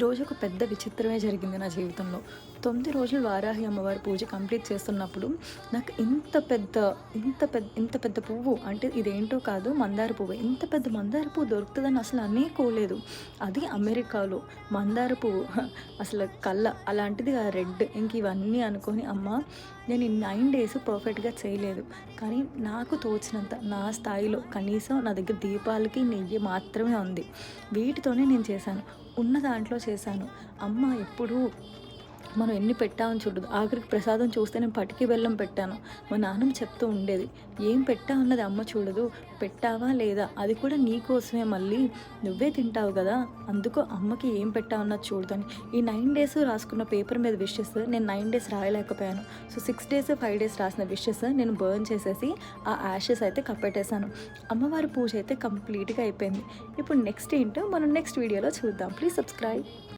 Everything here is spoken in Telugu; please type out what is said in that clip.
రోజు ఒక పెద్ద విచిత్రమే జరిగింది నా జీవితంలో. 9 రోజులు వారాహి అమ్మవారి పూజ కంప్లీట్ చేస్తున్నప్పుడు నాకు ఇంత పెద్ద పువ్వు అంటే ఇదేంటో కాదు మందార పువ్వే. ఇంత పెద్ద మందార పువ్వు దొరుకుతదని అసలు అనుకోలేదు. అది అమెరికాలో మందార పువ్వు అసలు అలాంటిది ఆ రెడ్. ఇంక ఇవన్నీ అనుకోని అమ్మ నేను ఈ 9 డేస్ పర్ఫెక్ట్‌గా చేయలేదు. కానీ నాకు తోచినంత నా స్థాయిలో కనీసం నా దగ్గర దీపాలకి నెయ్యి మాత్రమే ఉంది. వీటితోనే నేను చేశాను. ఉన్న దాంట్లో చేశాను. అమ్మ ఎప్పుడూ మనం ఎన్ని పెట్టామని చూడదు. ఆఖరికి ప్రసాదం చూస్తే నేను పటికి బెల్లం పెట్టాను. మా నాన్నమ్మ చెప్తూ ఉండేది, "ఏం పెట్టావు అన్నది అమ్మ చూడదు. పెట్టావా లేదా అది కూడా నీకోసమే మళ్ళీ. నువ్వే తింటావు కదా! అందుకు అమ్మకి ఏం పెట్టావు అన్నది చూడదు" అని. ఈ 9 డేస్ రాసుకున్న పేపర్ మీద విషెస్ నేను 9 డేస్ రాయలేకపోయాను. సో 6 డేస్, 5 డేస్ రాసిన విషెస్ నేను బర్న్ చేసేసి ఆ యాషెస్ అయితే కప్పెట్టేశాను. అమ్మవారి పూజ అయితే కంప్లీట్‌గా అయిపోయింది. ఇప్పుడు నెక్స్ట్ ఏంటో మనం నెక్స్ట్ వీడియోలో చూద్దాం. Please subscribe.